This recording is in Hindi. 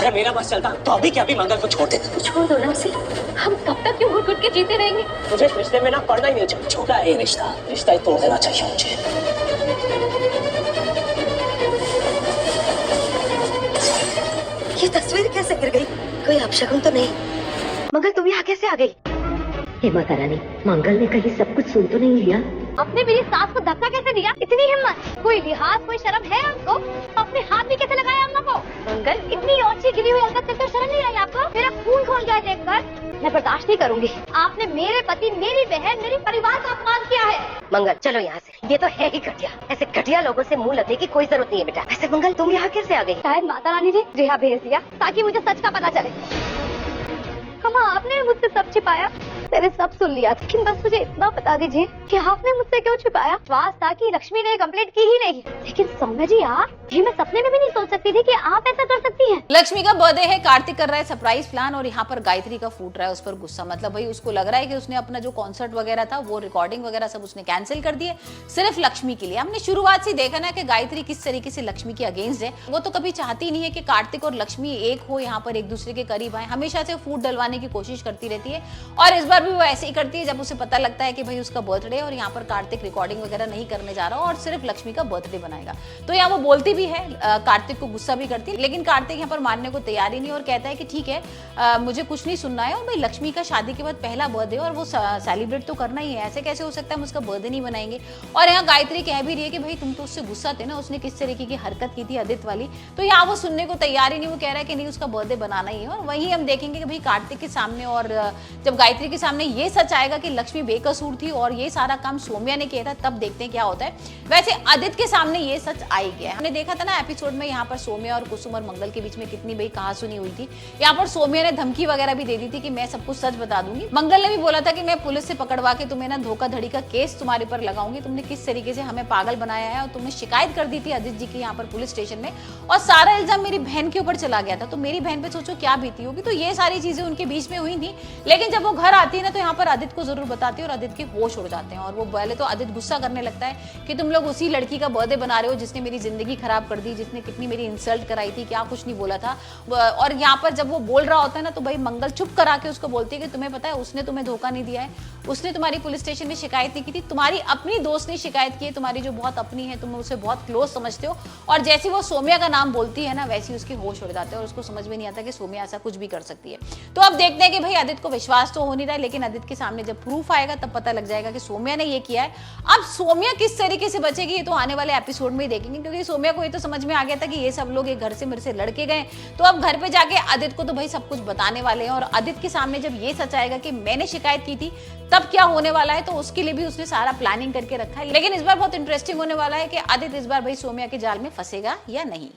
अगर मेरा बस चलता तो अभी क्या अभी मंगल को छोड़ देता। छोड़ दो ना उसे, हम कब तक क्यों घुट घुट के जीते रहेंगे। मुझे इस रिश्ते में ना पड़ना ही नहीं चाहिए। छोटा है ये रिश्ता, रिश्ता ही तोड़ देना चाहिए मुझे। ये तस्वीर कैसे गिर गई? कोई अपशगुन तो नहीं? मंगल तुम यहाँ कैसे आ गई? हे माता रानी, मंगल ने कहीं सब कुछ सुन तो नहीं लिया? आपने मेरी सास को धक्का कैसे दिया? इतनी हिम्मत, कोई लिहाज कोई शर्म है आपको? अपने हाथ भी कैसे लगाया अम्मा को? मंगल इतनी औची गिरी हुई हरकत करते शर्म नहीं आई आपको? मेरा खून खोल गया देखकर, मैं बर्दाश्त नहीं करूंगी। आपने मेरे पति, मेरी बहन, मेरे परिवार का अपमान किया है। मंगल चलो यहाँ से, ये तो है ही घटिया। ऐसे घटिया लोगों से मुंह लगने की कोई जरूरत नहीं है बेटा। ऐसे मंगल तुम यहाँ कैसे आ गई? शायद माता रानी ने रिहा भेज दिया ताकि मुझे सच का पता चले। अम्मा आपने मुझसे सब छिपाया, मैंने सब सुन लिया, लेकिन बस मुझे इतना बता दीजिए कि आपने मुझसे क्यों छिपाया? विश्वास था कि लक्ष्मी ने कंप्लेंट की ही नहीं, लेकिन सौम्या जी आप, ये मैं सपने में भी नहीं सोच सकती थी कि आप ऐसा कर सकती हैं। लक्ष्मी का बर्थडे है, कार्तिक कर रहा है सरप्राइज प्लान और यहाँ पर गायत्री का फूट रहा है उस पर गुस्सा। मतलब भाई उसको लग रहा है कि उसने अपना जो कॉन्सर्ट वगैरह था वो रिकॉर्डिंग वगैरह सब उसने कैंसिल कर दिए सिर्फ लक्ष्मी के लिए। हमने शुरुआत से देखा ना कि गायत्री किस तरीके से लक्ष्मी के अगेंस्ट है। वो तो कभी चाहती नहीं है कि कार्तिक और लक्ष्मी एक हो, यहाँ पर एक दूसरे के करीब आए, हमेशा से फूट डलवाने की कोशिश करती रहती है और इस बार भी वो ऐसे ही करती है। जब उसे पता लगता है कि भाई उसका बर्थडे और यहाँ पर कार्तिक रिकॉर्डिंग वगैरह नहीं करने जा रहा और सिर्फ लक्ष्मी का बर्थडे बनाएगा, तो यहाँ वो बोलती भी है, कार्तिक को गुस्सा भी करती है, लेकिन कार्तिक यहाँ पर मानने को तैयार ही नहीं और कहता है कि ठीक है मुझे कुछ नहीं सुनना है और भाई लक्ष्मी का शादी के बाद पहला बर्थडे और वो सेलिब्रेट तो करना ही है, ऐसे कैसे हो सकता है हम उसका बर्थडे नहीं बनाएंगे। और यहाँ गायत्री कह भी रही है कि भाई तुम तो उससे गुस्सा थे ना, उसने किस तरीके की हरकत की थी आदित्य वाली, तो यहाँ वो सुनने को तैयार ही नहीं। वो कह रहा है कि नहीं उसका बर्थडे बनाना ही है। और वहीं हम देखेंगे कि भाई कार्तिक के सामने और जब गायत्री के सामने ये सच आएगा कि लक्ष्मी बेकसूर थी और ये सारा काम सौम्या ने किया था, तब देखते हैं क्या होता है। वैसे आदित्य के सामने ये सच आ ही गया है। हमने देखा था ना एपिसोड में यहाँ पर सौम्या और कुसुम और मंगल के बीच में कितनी भाई कहा सुनी हुई थी। यहाँ पर सौम्या ने धमकी वगैरह भी दे दी थी कि मैं सब कुछ सच बता दूंगी। मंगल ने भी बोला था कि मैं पुलिस से पकड़वा के तुम्हें ना धोखाधड़ी का केस तुम्हारे पर लगाऊंगी, तुमने किस तरीके से हमें पागल बनाया है और तुमने शिकायत कर दी थी आदित्य जी की यहाँ पर पुलिस स्टेशन में और सारा इल्जाम मेरी बहन के ऊपर चला गया था, तो मेरी बहन पे सोचो क्या बीती होगी। तो ये सारी चीजें उनके बीच में हुई थी, लेकिन जब वो घर आती है ना तो यहाँ पर आदित्य को जरूर बताती है और आदित्य के होश उड़ जाते हैं। और वो पहले तो आदित्य गुस्सा करने लगता है कि तुम लोग उसी लड़की का बर्थडे बना रहे हो जिसने मेरी जिंदगी खराब कर दी, जिसने कितनी मेरी इंसल्ट कराई थी, क्या कुछ नहीं बोला था। और यहाँ पर जब वो बोल रहा होता है ना तो भाई मंगल चुप करा के उसको बोलती है कि तुम्हें पता है उसने तुम्हें धोखा नहीं दिया है, उसने तुम्हारी पुलिस स्टेशन में शिकायत नहीं की थी, तुम्हारी अपनी दोस्त ने शिकायत की है, तुम्हारी जो बहुत अपनी है, तुम उसे बहुत क्लोज समझते हो। और जैसे वो सौम्या का नाम बोलती है ना वैसे ही उसके होश उड़ जाते हैं और उसको समझ में नहीं आता कि सौम्या ऐसा कुछ भी कर सकती है। तो अब देखते हैं कि भाई आदित्य को विश्वास तो हो नहीं रहा है, लेकिन आदित्य के सामने जब प्रूफ आएगा तब पता लग जाएगा कि सौम्या ने ये किया है। अब सौम्या किस तरीके से बचेगी ये तो आने वाले एपिसोड में ही देखेंगे, क्योंकि सौम्या को ये तो समझ में आ गया था कि ये सब लोग एक घर से मेरे से लड़के गए, तो अब घर पे जाके आदित्य को तो भाई सब कुछ बताने वाले हैं। और आदित्य के सामने जब ये सच आएगा कि मैंने शिकायत की थी तब क्या होने वाला है, तो उसके लिए भी उसने सारा प्लानिंग करके रखा है। लेकिन इस बार बहुत इंटरेस्टिंग होने वाला है कि आदित्य इस बार भाई सौम्या के जाल में फंसेगा या नहीं।